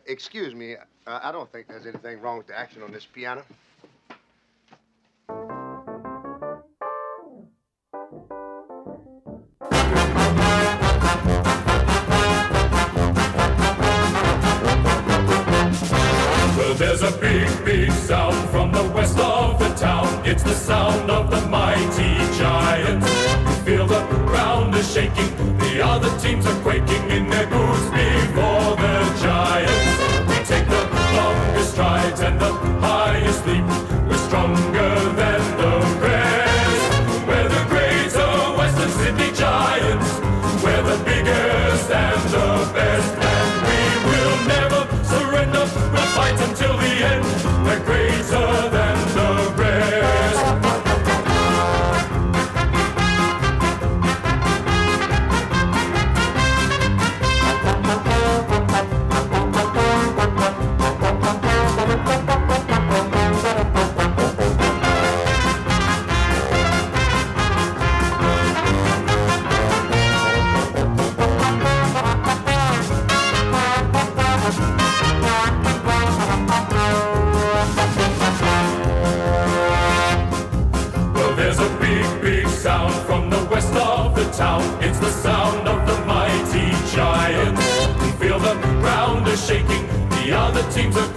Excuse me. I don't think there's anything wrong with the action on this piano. Well, there's a big, big sound from the west of the town. It's the sound of the mighty Giants. Feel the ground is shaking, the other teams are quaking in their boots before the Giants. We take the longest strides and the highest leap. We're stronger than the rest. We're the greater Western Sydney Giants. We're the biggest and the best, and we will never surrender. We'll fight until the end. We're greater than the rest. It's the sound of the mighty Giants. Feel the ground is shaking, the other teams are